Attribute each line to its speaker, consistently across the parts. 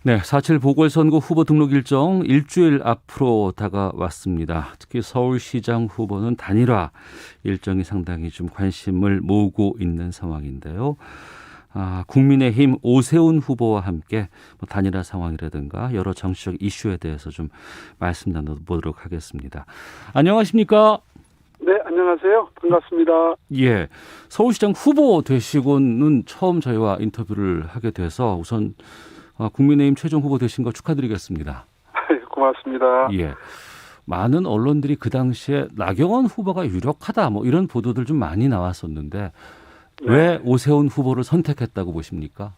Speaker 1: 네, 4.7 보궐선거 후보 등록 일정 일주일 앞으로 다가왔습니다. 특히 서울시장 후보는 단일화 일정이 상당히 좀 관심을 모으고 있는 상황인데요. 국민의힘 오세훈 후보와 함께 단일화 상황이라든가 여러 정치적 이슈에 대해서 좀 말씀 나눠보도록 하겠습니다. 안녕하십니까?
Speaker 2: 네, 안녕하세요. 반갑습니다.
Speaker 1: 예, 서울시장 후보 되시고는 처음 저희와 인터뷰를 하게 돼서 우선 국민의힘 최종 후보 되신 거 축하드리겠습니다.
Speaker 2: 고맙습니다.
Speaker 1: 예, 많은 언론들이 그 당시에 나경원 후보가 유력하다 뭐 이런 보도들 좀 많이 나왔었는데 왜 오세훈 후보를 선택했다고 보십니까?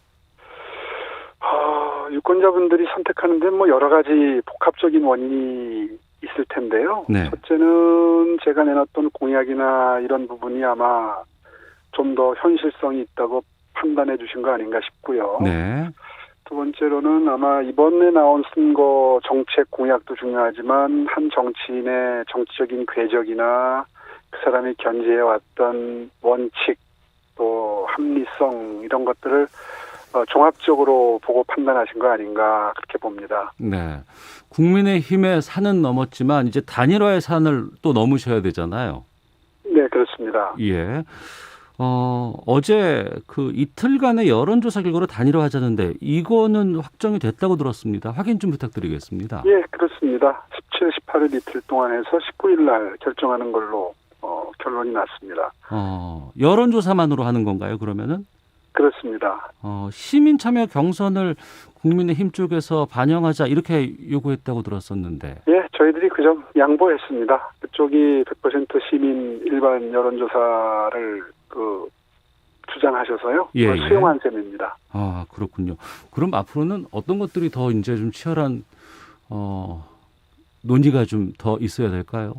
Speaker 2: 유권자분들이 선택하는데 뭐 여러 가지 복합적인 원인이 있을 텐데요.
Speaker 1: 네.
Speaker 2: 첫째는 제가 내놨던 공약이나 이런 부분이 아마 좀 더 현실성이 있다고 판단해 주신 거 아닌가 싶고요.
Speaker 1: 네.
Speaker 2: 두 번째로는 아마 이번에 나온 선거 정책 공약도 중요하지만 한 정치인의 정치적인 궤적이나 그 사람이 견지해왔던 원칙 또 합리성 이런 것들을 종합적으로 보고 판단하신 거 아닌가 그렇게 봅니다.
Speaker 1: 네. 국민의힘의 산은 넘었지만 이제 단일화의 산을 또 넘으셔야 되잖아요.
Speaker 2: 네, 그렇습니다.
Speaker 1: 예. 어제 그 이틀간의 여론조사 결과로 단일화하자는데 이거는 확정이 됐다고 들었습니다. 확인 좀 부탁드리겠습니다.
Speaker 2: 예, 그렇습니다. 17, 18일 이틀 동안 해서 19일 날 결정하는 걸로 결론이 났습니다.
Speaker 1: 여론조사만으로 하는 건가요, 그러면은?
Speaker 2: 그렇습니다.
Speaker 1: 시민 참여 경선을 국민의힘 쪽에서 반영하자 이렇게 요구했다고 들었었는데.
Speaker 2: 예, 저희들이 그 점 양보했습니다. 그쪽이 100% 시민 일반 여론조사를 주장하셔서요.
Speaker 1: 예,
Speaker 2: 그걸 수용한 셈입니다.
Speaker 1: 그렇군요. 그럼 앞으로는 어떤 것들이 더 이제 좀 치열한 논의가 좀 더 있어야 될까요?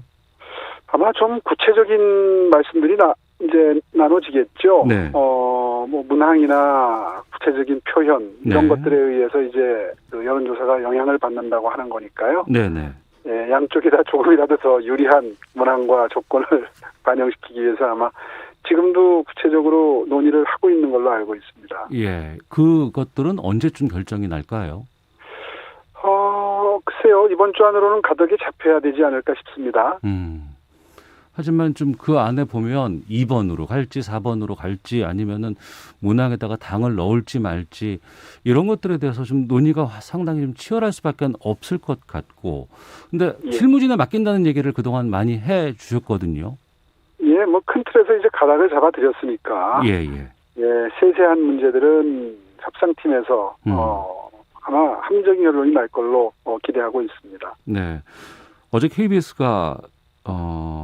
Speaker 2: 아마 좀 구체적인 말씀들이 이제 나눠지겠죠.
Speaker 1: 네.
Speaker 2: 뭐 문항이나 구체적인 표현 이런
Speaker 1: 네.
Speaker 2: 것들에 의해서 이제 그 여론조사가 영향을 받는다고 하는 거니까요.
Speaker 1: 네네.
Speaker 2: 예, 양쪽이 다 조금이라도 더 유리한 문항과 조건을 반영시키기 위해서 아마 지금도 구체적으로 논의를 하고 있는 걸로 알고 있습니다.
Speaker 1: 예, 그것들은 언제쯤 결정이 날까요?
Speaker 2: 글쎄요. 이번 주 안으로는 가닥이 잡혀야 되지 않을까 싶습니다.
Speaker 1: 하지만 좀 그 안에 보면 2번으로 갈지 4번으로 갈지 아니면은 문항에다가 당을 넣을지 말지 이런 것들에 대해서 좀 논의가 상당히 좀 치열할 수밖에 없을 것 같고 근데
Speaker 2: 예.
Speaker 1: 실무진에 맡긴다는 얘기를 그동안 많이 해 주셨거든요.
Speaker 2: 예, 뭐 큰 틀에서 이제 가닥을 잡아드렸으니까.
Speaker 1: 예.
Speaker 2: 예, 세세한 문제들은 협상팀에서 아마 합리적인 결론이 날 걸로 기대하고 있습니다.
Speaker 1: 네. 어제 KBS가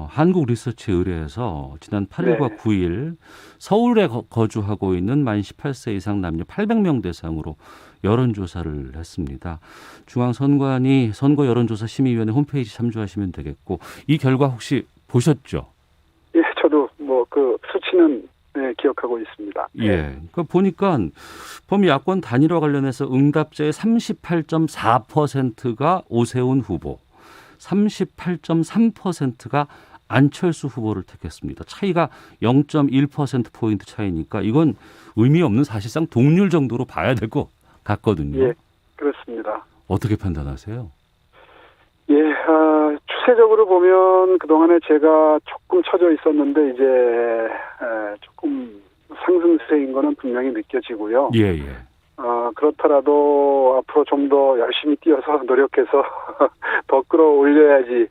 Speaker 1: 한국리서치 의뢰에서 지난 8일과
Speaker 2: 네.
Speaker 1: 9일 서울에 거주하고 있는 만 18세 이상 남녀 800명 대상으로 여론조사를 했습니다. 중앙선관위 선거 여론조사 심의위원회 홈페이지 참조하시면 되겠고 이 결과 혹시 보셨죠?
Speaker 2: 예, 저도 뭐 그 수치는 기억하고 있습니다.
Speaker 1: 예. 그러니까 보니까 범 야권 단일화 관련해서 응답자의 38.4%가 오세훈 후보, 38.3%가 안철수 후보를 택했습니다. 차이가 0.1%포인트 차이니까 이건 의미 없는 사실상 동률 정도로 봐야 될 것 같거든요.
Speaker 2: 예, 그렇습니다.
Speaker 1: 어떻게 판단하세요?
Speaker 2: 예, 추세적으로 보면 그동안에 제가 조금 처져 있었는데 이제 조금 상승세인 거는 분명히 느껴지고요.
Speaker 1: 예.
Speaker 2: 그렇더라도 앞으로 좀 더 열심히 뛰어서 노력해서 더 끌어올려야지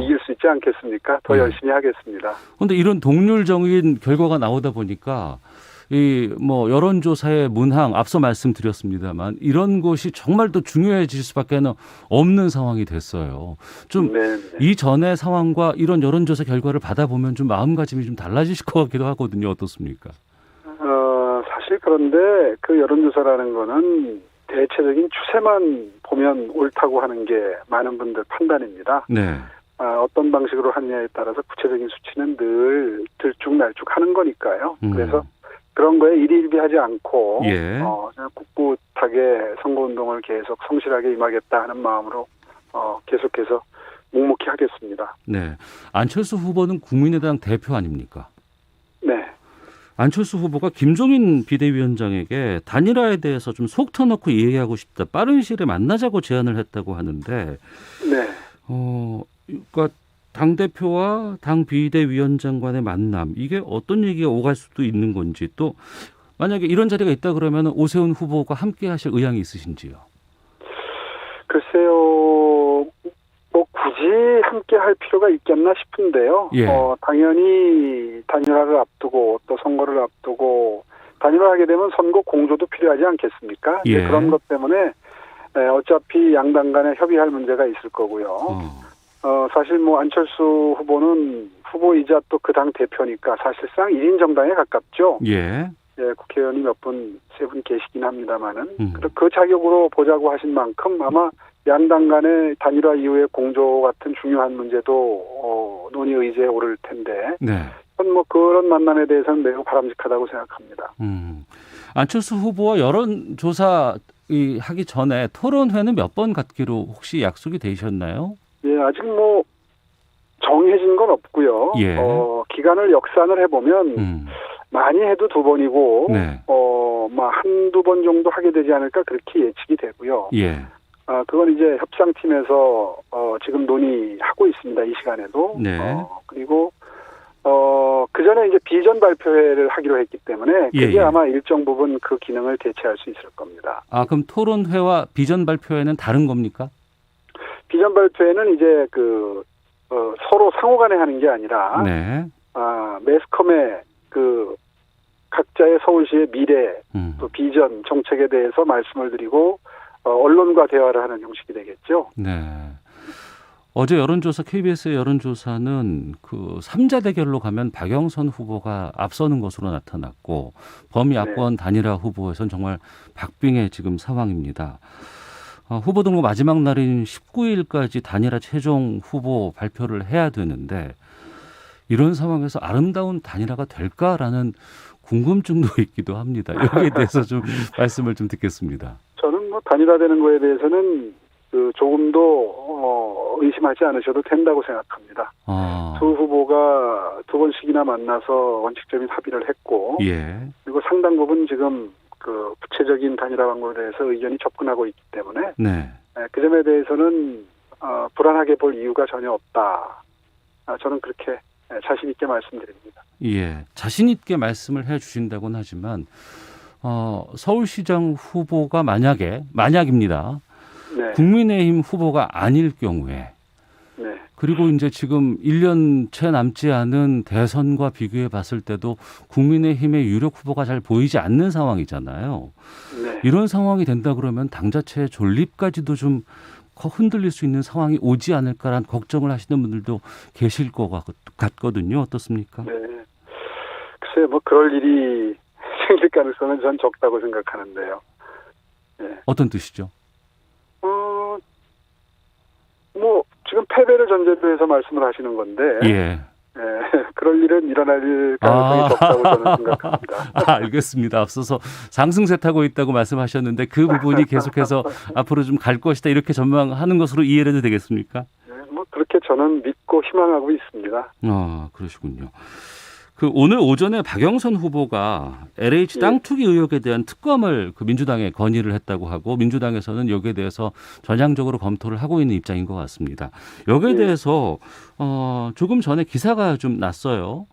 Speaker 2: 이길 수 있지 않겠습니까? 더 열심히 하겠습니다.
Speaker 1: 그런데 이런 동률적인 결과가 나오다 보니까 이 뭐 여론조사의 문항 앞서 말씀드렸습니다만 이런 것이 정말 더 중요해질 수밖에 없는 상황이 됐어요. 좀 이전의 상황과 이런 여론조사 결과를 받아보면 좀 마음가짐이 좀 달라지실 것 같기도 하거든요. 어떻습니까?
Speaker 2: 사실 그런데 그 여론조사라는 거는 대체적인 추세만 보면 옳다고 하는 게 많은 분들 판단입니다.
Speaker 1: 네.
Speaker 2: 어떤 방식으로 하느냐에 따라서 구체적인 수치는 늘 들쭉날쭉하는 거니까요. 그래서 그런 거에 일희일비하지 않고 그냥 꿋꿋하게 선거운동을 계속 성실하게 임하겠다 하는 마음으로 계속해서 묵묵히 하겠습니다.
Speaker 1: 네. 안철수 후보는 국민의당 대표 아닙니까?
Speaker 2: 네.
Speaker 1: 안철수 후보가 김종인 비대위원장에게 단일화에 대해서 좀 속 터놓고 얘기하고 싶다. 빠른 시일에 만나자고 제안을 했다고 하는데,
Speaker 2: 네.
Speaker 1: 그러니까 당 대표와 당 비대위원장 간의 만남 이게 어떤 얘기가 오갈 수도 있는 건지, 또 만약에 이런 자리가 있다 그러면 오세훈 후보가 함께하실 의향이 있으신지요?
Speaker 2: 글쎄요, 뭐 굳이 함께 할 필요가 있겠나 싶은데요.
Speaker 1: 예.
Speaker 2: 당연히 단일화를 앞두고 또 선거를 앞두고 단일화하게 되면 선거 공조도 필요하지 않겠습니까?
Speaker 1: 예.
Speaker 2: 그런 것 때문에 어차피 양당 간에 협의할 문제가 있을 거고요. 사실 뭐 안철수 후보는 후보이자 또 그 당 대표니까 사실상 1인 정당에 가깝죠.
Speaker 1: 예.
Speaker 2: 예, 국회의원이 세 분 계시긴 합니다만은 그 자격으로 보자고 하신 만큼 아마 양당 간의 단일화 이후의 공조 같은 중요한 문제도 논의 의제에 오를 텐데,
Speaker 1: 네.
Speaker 2: 뭐 그런 만남에 대해서는 매우 바람직하다고 생각합니다.
Speaker 1: 안철수 후보와 여론조사 하기 전에 토론회는 몇 번 갖기로 혹시 약속이 되셨나요?
Speaker 2: 예, 아직 뭐 정해진 건 없고요.
Speaker 1: 예.
Speaker 2: 기간을 역산을 해보면 많이 해도 2번이고,
Speaker 1: 네.
Speaker 2: 한두 번 정도 하게 되지 않을까 그렇게 예측이 되고요.
Speaker 1: 예.
Speaker 2: 그건 이제 협상팀에서 지금 논의하고 있습니다. 이 시간에도.
Speaker 1: 네.
Speaker 2: 그리고 그 전에 이제 비전 발표회를 하기로 했기 때문에 그게
Speaker 1: 예.
Speaker 2: 아마 일정 부분 그 기능을 대체할 수 있을 겁니다.
Speaker 1: 그럼 토론회와 비전 발표회는 다른 겁니까?
Speaker 2: 비전 발표회는 이제 서로 상호간에 하는 게 아니라
Speaker 1: 네.
Speaker 2: 매스컴의 각자의 서울시의 미래, 또 비전, 정책에 대해서 말씀을 드리고 언론과 대화를 하는 형식이 되겠죠.
Speaker 1: 네. 어제 여론조사, KBS의 여론조사는 3자 대결로 가면 박영선 후보가 앞서는 것으로 나타났고, 범야권 단일화 후보에선 정말 박빙의 지금 상황입니다. 후보 등록 마지막 날인 19일까지 단일화 최종 후보 발표를 해야 되는데, 이런 상황에서 아름다운 단일화가 될까라는 궁금증도 있기도 합니다. 여기에 대해서 좀 말씀을 좀 듣겠습니다.
Speaker 2: 저는 뭐 단일화되는 거에 대해서는 조금도 의심하지 않으셔도 된다고 생각합니다. 두 후보가 2번씩이나 만나서 원칙적인 합의를 했고,
Speaker 1: 예.
Speaker 2: 그리고 상당 부분 지금 구체적인 단일화 방법에 대해서 의견이 접근하고 있기 때문에,
Speaker 1: 네.
Speaker 2: 그 점에 대해서는 불안하게 볼 이유가 전혀 없다. 저는 그렇게 자신 있게 말씀드립니다.
Speaker 1: 예, 자신 있게 말씀을 해주신다고는 하지만 서울시장 후보가 만약입니다.
Speaker 2: 네.
Speaker 1: 국민의힘 후보가 아닐 경우에,
Speaker 2: 네.
Speaker 1: 그리고 이제 지금 1년 채 남지 않은 대선과 비교해 봤을 때도 국민의힘의 유력 후보가 잘 보이지 않는 상황이잖아요.
Speaker 2: 네.
Speaker 1: 이런 상황이 된다 그러면 당 자체의 존립까지도 좀 흔들릴 수 있는 상황이 오지 않을까라는 걱정을 하시는 분들도 계실 것 같거든요. 어떻습니까?
Speaker 2: 네. 글쎄요, 뭐 그럴 일이 생길 가능성은 전 적다고 생각하는데요. 네.
Speaker 1: 어떤 뜻이죠?
Speaker 2: 뭐 지금 패배를 전제로 해서 말씀을 하시는 건데,
Speaker 1: 예.
Speaker 2: 그럴 일은 일어날 가능성이 적다고 저는 생각합니다.
Speaker 1: 알겠습니다. 앞서서 상승세 타고 있다고 말씀하셨는데 그 부분이 계속해서 앞으로 좀 갈 것이다 이렇게 전망하는 것으로 이해를 해도 되겠습니까?
Speaker 2: 네, 뭐 그렇게 저는 믿고 희망하고 있습니다.
Speaker 1: 그러시군요. 오늘 오전에 박영선 후보가 LH 땅 투기 의혹에 대한 특검을 민주당에 건의를 했다고 하고, 민주당에서는 여기에 대해서 전향적으로 검토를 하고 있는 입장인 것 같습니다. 여기에 대해서 조금 전에 기사가 좀 났어요.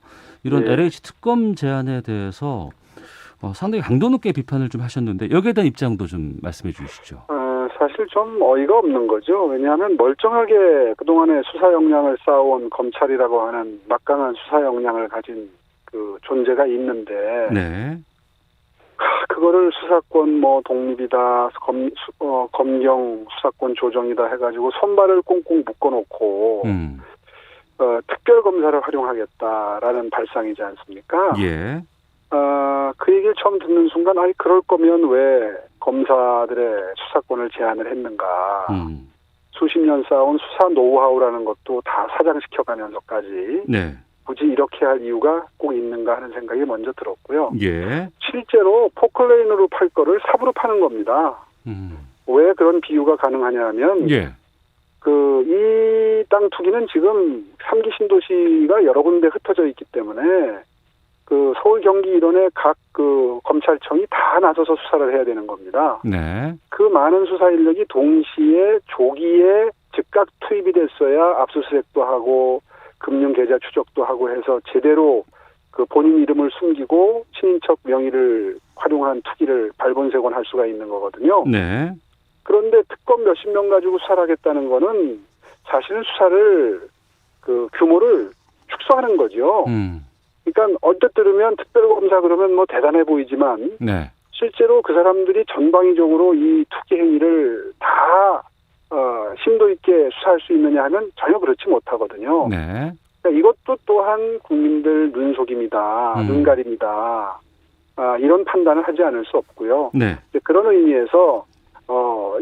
Speaker 1: 이런 LH 특검 제안에 대해서 상당히 강도 높게 비판을 좀 하셨는데, 여기에 대한 입장도 좀 말씀해 주시죠.
Speaker 2: 사실 좀 어이가 없는 거죠. 왜냐하면 멀쩡하게 그동안에 수사 역량을 쌓아온 검찰이라고 하는 막강한 수사 역량을 가진 존재가 있는데,
Speaker 1: 네.
Speaker 2: 그거를 수사권 독립이다, 검경 수사권 조정이다 해가지고 손발을 꽁꽁 묶어놓고 특별검사를 활용하겠다라는 발상이지 않습니까?
Speaker 1: 예.
Speaker 2: 그 얘기를 처음 듣는 순간, 그럴 거면 왜 검사들의 수사권을 제한을 했는가. 수십 년 쌓아온 수사 노하우라는 것도 다 사장시켜가면서까지
Speaker 1: 네.
Speaker 2: 굳이 이렇게 할 이유가 꼭 있는가 하는 생각이 먼저 들었고요.
Speaker 1: 예.
Speaker 2: 실제로 포클레인으로 팔 거를 삽으로 파는 겁니다. 왜 그런 비유가 가능하냐 하면,
Speaker 1: 예.
Speaker 2: 이 땅 투기는 지금 3기 신도시가 여러 군데 흩어져 있기 때문에 그 서울, 경기 이론의 각 그 검찰청이 다 나서서 수사를 해야 되는 겁니다.
Speaker 1: 네.
Speaker 2: 그 많은 수사 인력이 동시에 조기에 즉각 투입이 됐어야 압수수색도 하고 금융 계좌 추적도 하고 해서 제대로 그 본인 이름을 숨기고 친인척 명의를 활용한 투기를 발본색원할 수가 있는 거거든요.
Speaker 1: 네.
Speaker 2: 그런데 특검 몇십 명 가지고 수사를 하겠다는 거는 사실은 수사를 그 규모를 축소하는 거죠. 그러니까 언뜻 들으면 특별검사 그러면 뭐 대단해 보이지만
Speaker 1: 네.
Speaker 2: 실제로 그 사람들이 전방위적으로 이 투기 행위를 다 심도 있게 수사할 수 있느냐 하면 전혀 그렇지 못하거든요.
Speaker 1: 네.
Speaker 2: 그러니까 이것도 또한 국민들 눈속임이다, 눈가림이다. 이런 판단을 하지 않을 수 없고요.
Speaker 1: 네.
Speaker 2: 그런 의미에서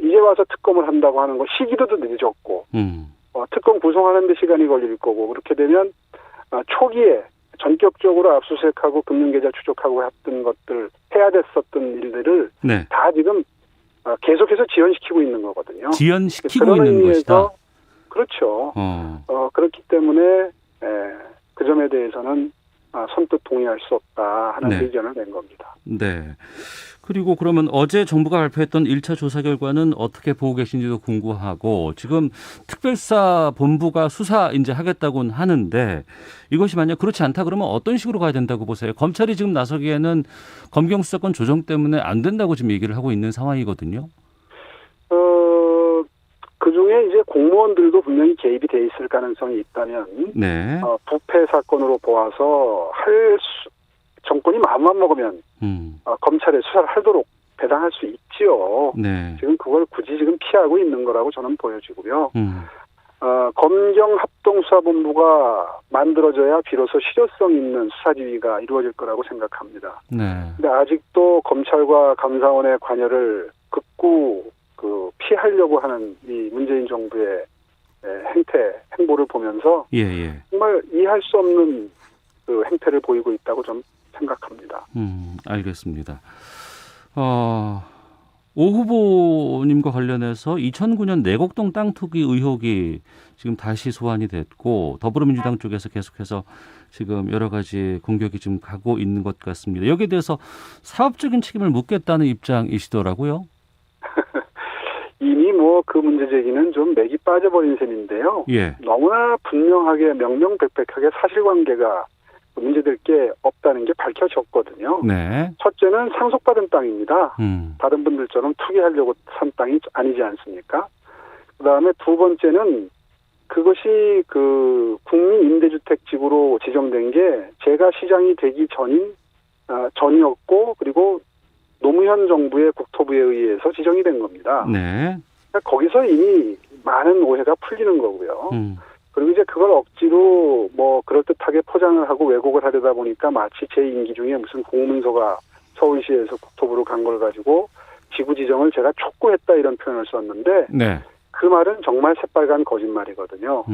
Speaker 2: 이제 와서 특검을 한다고 하는 거 시기도 늦었고 특검 구성하는 데 시간이 걸릴 거고 그렇게 되면 초기에 전격적으로 압수수색하고 금융계좌 추적하고 했던 것들 해야 됐었던 일들을
Speaker 1: 네.
Speaker 2: 다 지금 계속해서 지연시키고 있는 거거든요.
Speaker 1: 지연시키고 있는 것이다.
Speaker 2: 그렇죠. 그렇기 때문에 그 점에 대해서는 선뜻 동의할 수 없다 하는
Speaker 1: 네.
Speaker 2: 의견을 낸 겁니다.
Speaker 1: 네. 그리고 그러면 어제 정부가 발표했던 1차 조사 결과는 어떻게 보고 계신지도 궁금하고 지금 특별수사본부가 수사 이제 하겠다고는 하는데 이것이 만약 그렇지 않다 그러면 어떤 식으로 가야 된다고 보세요? 검찰이 지금 나서기에는 검경 수사권 조정 때문에 안 된다고 지금 얘기를 하고 있는 상황이거든요.
Speaker 2: 그중에 이제 공무원들도 분명히 개입이 돼 있을 가능성이 있다면
Speaker 1: 네.
Speaker 2: 부패 사건으로 보아서 정권이 마음만 먹으면 검찰에 수사를 하도록 배당할 수 있지요.
Speaker 1: 네.
Speaker 2: 지금 그걸 굳이 지금 피하고 있는 거라고 저는 보여지고요. 검경 합동수사본부가 만들어져야 비로소 실효성 있는 수사지휘가 이루어질 거라고 생각합니다.
Speaker 1: 네.
Speaker 2: 근데 아직도 검찰과 감사원의 관여를 극구 피하려고 하는 이 문재인 정부의 행보를 보면서
Speaker 1: 예.
Speaker 2: 정말 이해할 수 없는 그 행태를 보이고 있다고 좀 생각합니다.
Speaker 1: 알겠습니다. 오 후보님과 관련해서 2009년 내곡동 땅 투기 의혹이 지금 다시 소환이 됐고 더불어민주당 쪽에서 계속해서 지금 여러 가지 공격이 좀 가고 있는 것 같습니다. 여기에 대해서 사업적인 책임을 묻겠다는 입장이시더라고요.
Speaker 2: 이미 그 문제 제기는 좀 맥이 빠져버린 셈인데요.
Speaker 1: 예.
Speaker 2: 너무나 분명하게 명명백백하게 사실관계가 문제될 게 없다는 게 밝혀졌거든요.
Speaker 1: 네.
Speaker 2: 첫째는 상속받은 땅입니다. 다른 분들처럼 투기하려고 산 땅이 아니지 않습니까? 그다음에 두 번째는 그것이 그 국민임대주택지구로 지정된 게 제가 시장이 되기 전이었고 그리고 노무현 정부의 국토부에 의해서 지정이 된 겁니다.
Speaker 1: 네.
Speaker 2: 그러니까 거기서 이미 많은 오해가 풀리는 거고요. 그리고 이제 그걸 억지로 그럴듯하게 포장을 하고 왜곡을 하려다 보니까 마치 제 임기 중에 무슨 공문서가 서울시에서 국토부로 간 걸 가지고 지구 지정을 제가 촉구했다 이런 표현을 썼는데
Speaker 1: 네.
Speaker 2: 그 말은 정말 새빨간 거짓말이거든요.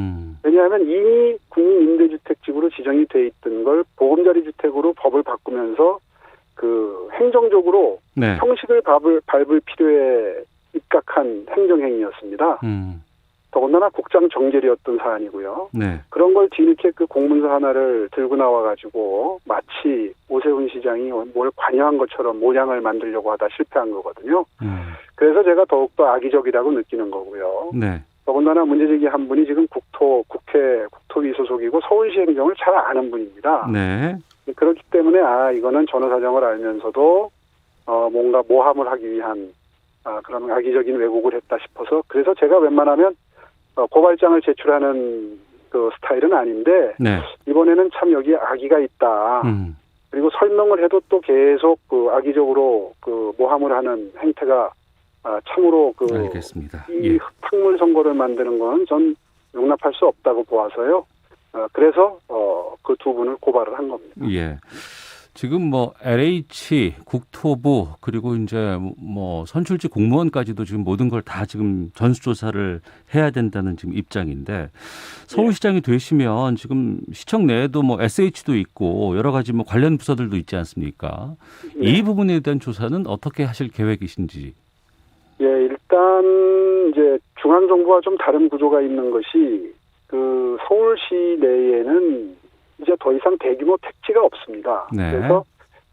Speaker 2: 왜냐하면 이미 국민임대주택지구로 지정이 돼 있던 걸 보금자리주택으로 법을 바꾸면서 그 행정적으로
Speaker 1: 네.
Speaker 2: 형식을 밟을 필요에 입각한 행정행위였습니다. 더군다나 국장 정결이었던 사안이고요.
Speaker 1: 네.
Speaker 2: 그런 걸 뒤늦게 그 공문서 하나를 들고 나와가지고 마치 오세훈 시장이 뭘 관여한 것처럼 모양을 만들려고 하다 실패한 거거든요. 그래서 제가 더욱더 악의적이라고 느끼는 거고요.
Speaker 1: 네.
Speaker 2: 더군다나 문제제기한 분이 지금 국회 국토위 소속이고 서울시 행정을 잘 아는 분입니다.
Speaker 1: 네.
Speaker 2: 그렇기 때문에 이거는 전후 사정을 알면서도 뭔가 모함을 하기 위한 그런 악의적인 왜곡을 했다 싶어서 그래서 제가 웬만하면 고발장을 제출하는 그 스타일은 아닌데
Speaker 1: 네.
Speaker 2: 이번에는 참 여기에 악의가 있다. 그리고 설명을 해도 또 계속 그 악의적으로 그 모함을 하는 행태가 참으로
Speaker 1: 알겠습니다.
Speaker 2: 이 흙탕물 선거를 만드는 건 전 용납할 수 없다고 보아서요. 그래서 그 두 분을 고발을 한 겁니다.
Speaker 1: 예. 지금 LH, 국토부 그리고 이제 선출직 공무원까지도 지금 모든 걸 다 지금 전수조사를 해야 된다는 지금 입장인데 서울시장이 되시면 지금 시청 내에도 SH도 있고 여러 가지 관련 부서들도 있지 않습니까?
Speaker 2: 네.
Speaker 1: 이 부분에 대한 조사는 어떻게 하실 계획이신지?
Speaker 2: 예, 일단 이제 중앙정부와 좀 다른 구조가 있는 것이 그 서울시 내에는 이제 더 이상 대규모 택지가 없습니다.
Speaker 1: 네.
Speaker 2: 그래서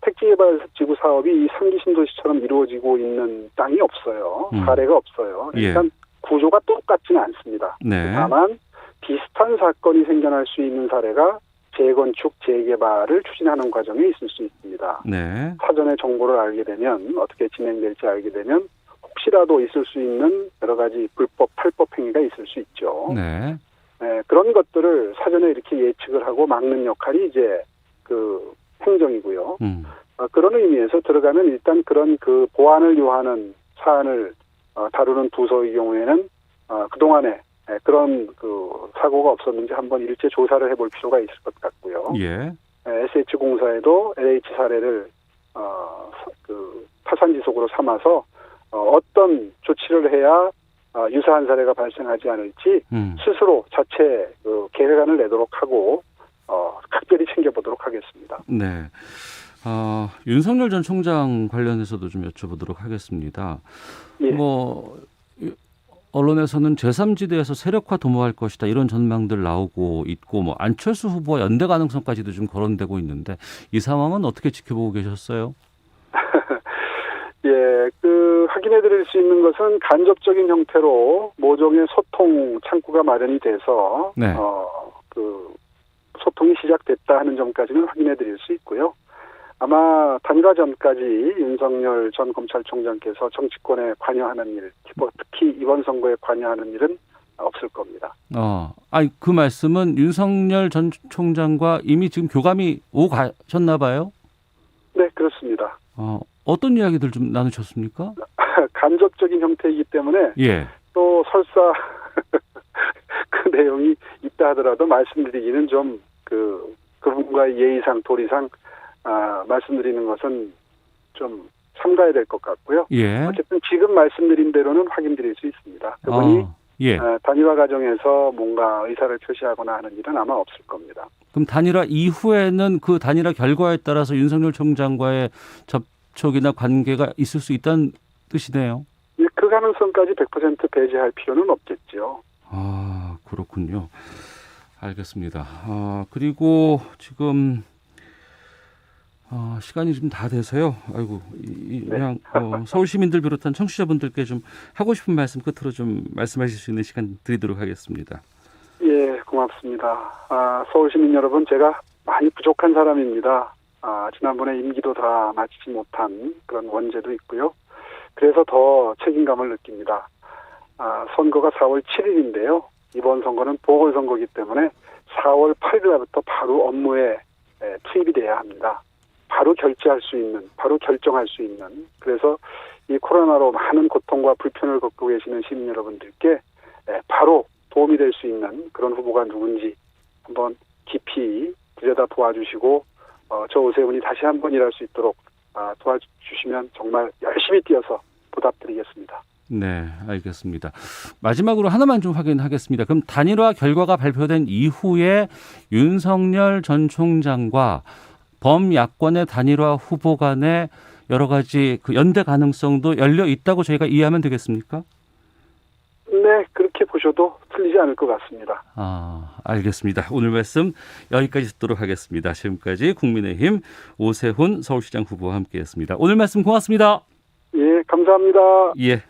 Speaker 2: 택지개발지구 사업이 이 3기 신도시처럼 이루어지고 있는 땅이 없어요. 사례가 없어요. 일단 구조가 똑같지는 않습니다.
Speaker 1: 네.
Speaker 2: 다만 비슷한 사건이 생겨날 수 있는 사례가 재건축, 재개발을 추진하는 과정에 있을 수 있습니다.
Speaker 1: 네.
Speaker 2: 사전에 정보를 알게 되면 어떻게 진행될지 알게 되면 혹시라도 있을 수 있는 여러 가지 불법, 탈법 행위가 있을 수 있죠.
Speaker 1: 네.
Speaker 2: 네, 그런 것들을 사전에 이렇게 예측을 하고 막는 역할이 이제 그 행정이고요. 그런 의미에서 들어가면 일단 그런 그 보안을 요하는 사안을 다루는 부서의 경우에는 그동안에 그런 그 사고가 없었는지 한번 일제 조사를 해볼 필요가 있을 것 같고요.
Speaker 1: 예.
Speaker 2: SH공사에도 LH 사례를 그 타산지속으로 삼아서 어떤 조치를 해야 유사한 사례가 발생하지 않을지 스스로 자체 그 계획안을 내도록 하고 각별히 챙겨보도록 하겠습니다.
Speaker 1: 네. 윤석열 전 총장 관련해서도 좀 여쭤보도록 하겠습니다.
Speaker 2: 예.
Speaker 1: 뭐 언론에서는 제3지대에서 세력화 도모할 것이다 이런 전망들 나오고 있고 뭐 안철수 후보와 연대 가능성까지도 좀 거론되고 있는데 이 상황은 어떻게 지켜보고 계셨어요?
Speaker 2: 예, 그 확인해 드릴 수 있는 것은 간접적인 형태로 모종의 소통 창구가 마련이 돼서
Speaker 1: 네.
Speaker 2: 그 소통이 시작됐다 하는 점까지는 확인해 드릴 수 있고요. 아마 단일화 전까지 윤석열 전 검찰총장께서 정치권에 관여하는 일, 특히 이번 선거에 관여하는 일은 없을 겁니다.
Speaker 1: 아니 그 말씀은 윤석열 전 총장과 이미 지금 교감이 오고 가셨나 봐요?
Speaker 2: 네, 그렇습니다.
Speaker 1: 어떤 이야기들 좀 나누셨습니까?
Speaker 2: 간접적인 형태이기 때문에
Speaker 1: 예.
Speaker 2: 또 설사 그 내용이 있다 하더라도 말씀드리기는 좀 그분과의 예의상 도리상 말씀드리는 것은 좀 삼가야 될 것 같고요.
Speaker 1: 예.
Speaker 2: 어쨌든 지금 말씀드린 대로는 확인드릴 수 있습니다. 그분이
Speaker 1: 예.
Speaker 2: 단일화 과정에서 뭔가 의사를 표시하거나 하는 일은 아마 없을 겁니다.
Speaker 1: 그럼 단일화 이후에는 그 단일화 결과에 따라서 윤석열 총장과의 접촉이나 관계가 있을 수 있다는 뜻이네요.
Speaker 2: 그 가능성까지 100% 배제할 필요는 없겠죠.
Speaker 1: 그렇군요. 알겠습니다. 그리고 지금 시간이 좀 다 돼서요. 아이고, 그냥 서울 시민들 비롯한 청취자분들께 좀 하고 싶은 말씀 끝으로 좀 말씀하실 수 있는 시간 드리도록 하겠습니다.
Speaker 2: 예, 고맙습니다. 서울 시민 여러분, 제가 많이 부족한 사람입니다. 지난번에 임기도 다 마치지 못한 그런 원죄도 있고요. 그래서 더 책임감을 느낍니다. 선거가 4월 7일인데요. 이번 선거는 보궐선거이기 때문에 4월 8일부터 바로 업무에 투입이 돼야 합니다. 바로 결제할 수 있는, 바로 결정할 수 있는. 그래서 이 코로나로 많은 고통과 불편을 겪고 계시는 시민 여러분들께 바로 도움이 될 수 있는 그런 후보가 누군지 한번 깊이 들여다 보아주시고 저 오세훈이 다시 한번 일할 수 있도록 도와주시면 정말 열심히 뛰어서 보답드리겠습니다.
Speaker 1: 네, 알겠습니다. 마지막으로 하나만 좀 확인하겠습니다. 그럼 단일화 결과가 발표된 이후에 윤석열 전 총장과 범야권의 단일화 후보 간의 여러 가지 그 연대 가능성도 열려 있다고 저희가 이해하면 되겠습니까?
Speaker 2: 네, 그렇게 보셔도 틀리지 않을 것 같습니다.
Speaker 1: 알겠습니다. 오늘 말씀 여기까지 듣도록 하겠습니다. 지금까지 국민의힘 오세훈 서울시장 후보와 함께했습니다. 오늘 말씀 고맙습니다.
Speaker 2: 예, 감사합니다.
Speaker 1: 예.